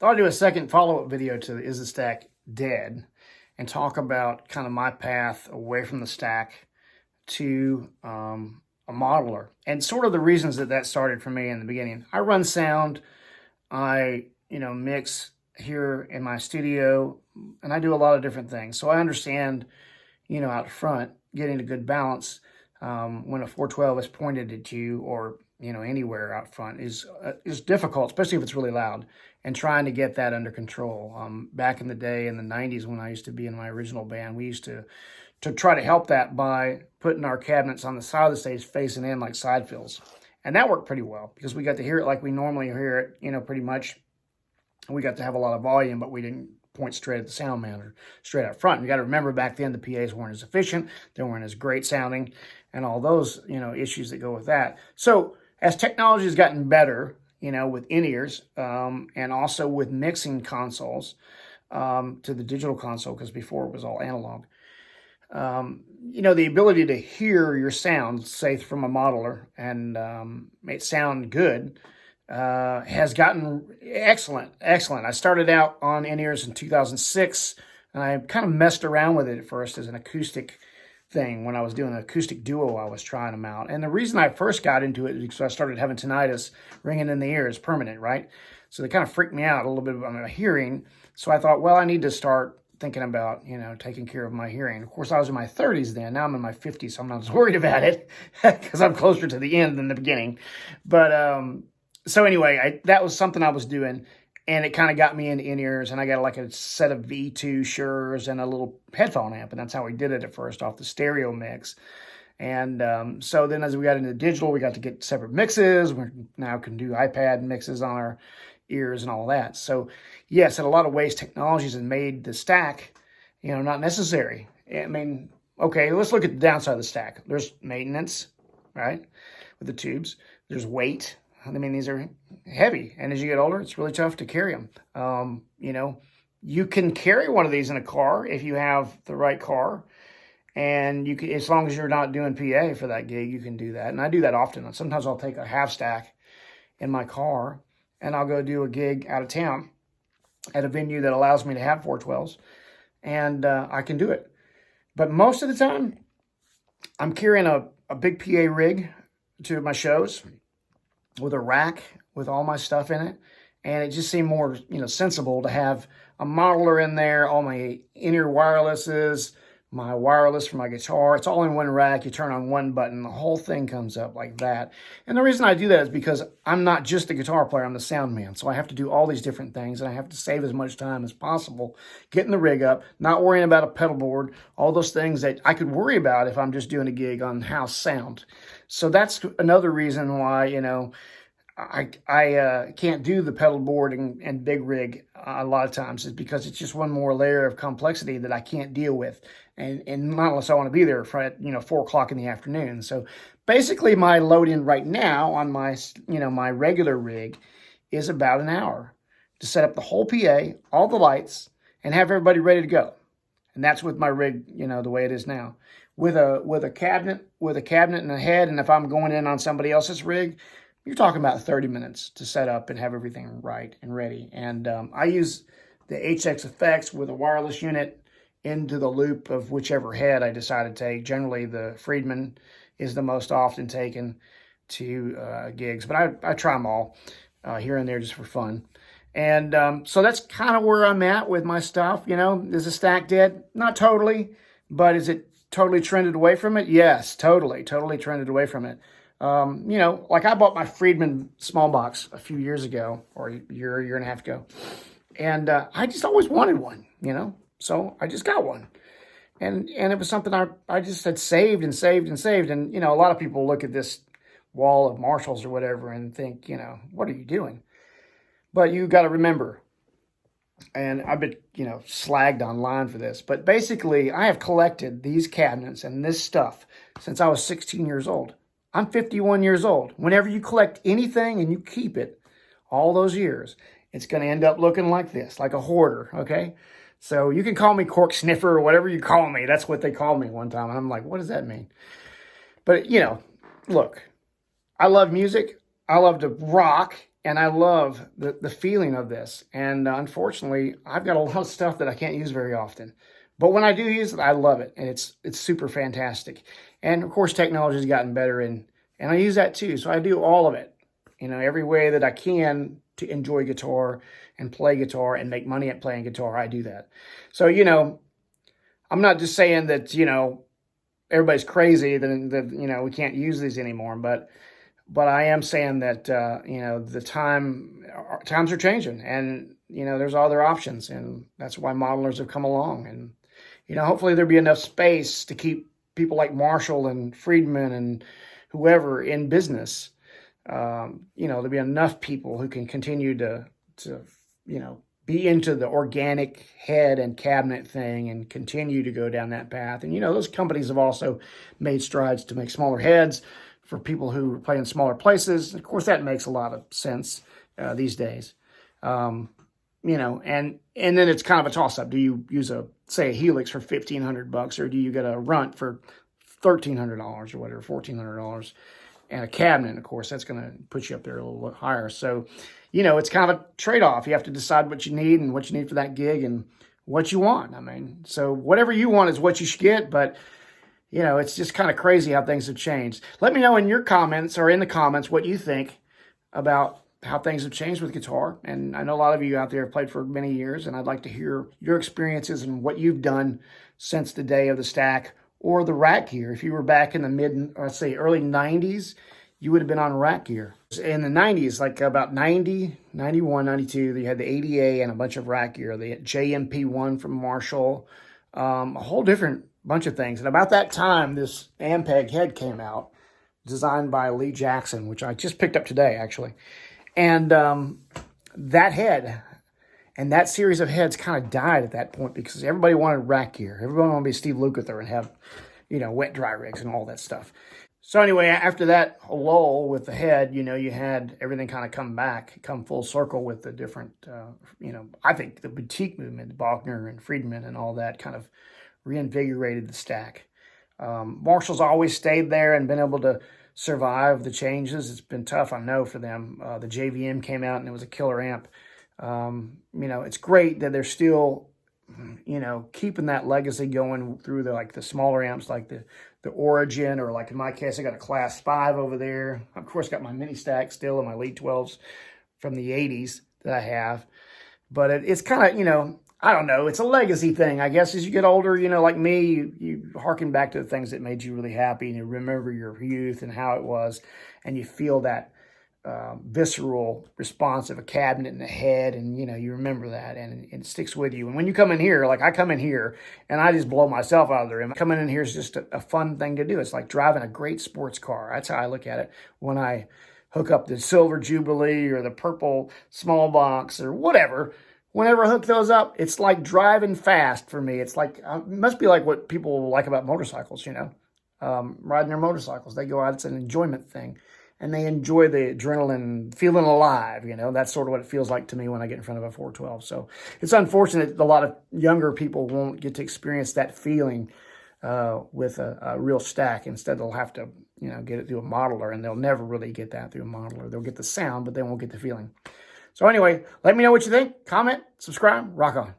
Thought I'd do a second follow-up video to Is the Stack Dead? And talk about kind of my path away from the stack to a modeler and sort of the reasons that started for me in the beginning. I run sound, I mix here in my studio, and I do a lot of different things. So I understand, out front, getting a good balance when a 412 is pointed at you or anywhere out front is difficult, especially if it's really loud, and trying to get that under control. Back in the day in the 90s when I used to be in my original band, we used to try to help that by putting our cabinets on the side of the stage facing in like side fills. And that worked pretty well because we got to hear it like we normally hear it, pretty much. We got to have a lot of volume, but we didn't point straight at the sound man or straight up front. You got to remember back then the PAs weren't as efficient, they weren't as great sounding, and all those, issues that go with that. So as technology has gotten better, with in-ears and also with mixing consoles to the digital console, because before it was all analog, the ability to hear your sound, say from a modeler, and it sound good, has gotten excellent. I started out on in-ears in 2006, and I kind of messed around with it at first as an acoustic thing. When I was doing an acoustic duo, I was trying them out. And the reason I first got into it is because I started having tinnitus, ringing in the ears, permanent, right? So they kind of freaked me out a little bit about my hearing. So I thought, well, I need to start thinking about, taking care of my hearing. Of course, I was in my 30s then. Now I'm in my 50s, so I'm not as worried about it because I'm closer to the end than the beginning. But so anyway, that was something I was doing, and it kind of got me into in-ears, and I got like a set of V2 Sures and a little headphone amp, and that's how we did it at first, off the stereo mix. And so then as we got into digital, we got to get separate mixes. We now can do iPad mixes on our ears and all that. So yes, in a lot of ways, technologies have made the stack, not necessary. I mean, okay, let's look at the downside of the stack. There's maintenance, right, with the tubes. There's weight. I mean, these are heavy, and as you get older, it's really tough to carry them. You can carry one of these in a car if you have the right car, and you can, as long as you're not doing PA for that gig, you can do that. And I do that often. Sometimes I'll take a half stack in my car, and I'll go do a gig out of town at a venue that allows me to have 412s, and I can do it. But most of the time, I'm carrying a big PA rig to my shows, with a rack with all my stuff in it, and it just seemed more sensible to have a modeler in there, all my in-ear wirelesses, my wireless for my guitar. It's all in one rack. You turn on one button, the whole thing comes up like that. And the reason I do that is because I'm not just a guitar player, I'm the sound man. So I have to do all these different things, and I have to save as much time as possible getting the rig up, not worrying about a pedal board, all those things that I could worry about if I'm just doing a gig on house sound. So that's another reason why, I can't do the pedal board and big rig a lot of times, is because it's just one more layer of complexity that I can't deal with. And not unless I want to be there for 4 o'clock in the afternoon. So basically my load in right now on my, my regular rig is about an hour to set up the whole PA, all the lights, and have everybody ready to go. And that's with my rig, the way it is now. With a cabinet and a head, and if I'm going in on somebody else's rig, you're talking about 30 minutes to set up and have everything right and ready. And I use the HX Effects with a wireless unit into the loop of whichever head I decide to take. Generally, the Friedman is the most often taken to gigs, but I try them all here and there just for fun. And so that's kind of where I'm at with my stuff. Is the stack dead? Not totally, but is it totally trended away from it? Yes, totally trended away from it. Like I bought my Friedman small box a few years ago, or a year and a half ago. And I just always wanted one, so I just got one. And it was something I just had saved and saved and saved. And, a lot of people look at this wall of Marshalls or whatever and think, what are you doing? But you got to remember, and I've been, slagged online for this, but basically I have collected these cabinets and this stuff since I was 16 years old. I'm 51 years old. Whenever you collect anything and you keep it all those years, it's going to end up looking like this, like a hoarder, okay? So you can call me cork sniffer or whatever you call me. That's what they called me one time. And I'm like, what does that mean? But, look, I love music. I love to rock. And I love the feeling of this. And unfortunately, I've got a lot of stuff that I can't use very often. But when I do use it, I love it. And it's super fantastic. And of course, technology has gotten better, and I use that too. So I do all of it, every way that I can to enjoy guitar and play guitar and make money at playing guitar. I do that. So, I'm not just saying that, everybody's crazy, that we can't use these anymore. But I am saying that, the times are changing, and, there's other options, and that's why modelers have come along. And, hopefully there'll be enough space to keep people like Marshall and Friedman and whoever in business. There'll be enough people who can continue to be into the organic head and cabinet thing and continue to go down that path. And, those companies have also made strides to make smaller heads for people who play in smaller places. Of course, that makes a lot of sense these days. And then it's kind of a toss-up. Do you use a Helix for $1,500, or do you get a Runt for $1,300 or whatever, $1,400? And a cabinet, of course, that's going to put you up there a little bit higher. So, it's kind of a trade-off. You have to decide what you need and what you need for that gig and what you want. So whatever you want is what you should get, but it's just kind of crazy how things have changed. Let me know in your comments or in the comments what you think about how things have changed with guitar. And I know a lot of you out there have played for many years, and I'd like to hear your experiences and what you've done since the day of the Stack or the rack gear. If you were back in the early 90s, you would have been on rack gear. In the 90s, like about 90, 91, 92, they had the ADA and a bunch of rack gear. The JMP1 from Marshall, a whole different bunch of things. And about that time, this Ampeg head came out, designed by Lee Jackson, which I just picked up today, actually. And that head and that series of heads kind of died at that point because everybody wanted rack gear. Everybody wanted to be Steve Lukather and have, wet dry rigs and all that stuff. So anyway, after that lull with the head, you had everything kind of come full circle with the different, I think the boutique movement, Bachner and Friedman and all that kind of reinvigorated the Stack. Marshall's always stayed there and been able to survive the changes. It's been tough, I know, for them. The JVM came out and it was a killer amp. It's great that they're still, keeping that legacy going through the smaller amps like the Origin, or like in my case, I got a Class 5 over there. Of course, got my mini Stack still and my Lead 12s from the 80s that I have. But it's kind of, I don't know. It's a legacy thing, I guess. As you get older, like me, you harken back to the things that made you really happy, and you remember your youth and how it was, and you feel that visceral response of a cabinet in the head, and you remember that, and it sticks with you. And when you come in here, like I come in here and I just blow myself out of the room. Coming in here is just a fun thing to do. It's like driving a great sports car. That's how I look at it when I hook up the Silver Jubilee or the purple small box or whatever. Whenever I hook those up, it's like driving fast for me. It's like, it must be like what people like about motorcycles, riding their motorcycles. They go out, it's an enjoyment thing. And they enjoy the adrenaline, feeling alive, That's sort of what it feels like to me when I get in front of a 412. So it's unfortunate a lot of younger people won't get to experience that feeling with a real Stack. Instead, they'll have to, get it through a modeler, and they'll never really get that through a modeler. They'll get the sound, but they won't get the feeling. So anyway, let me know what you think. Comment, subscribe, rock on.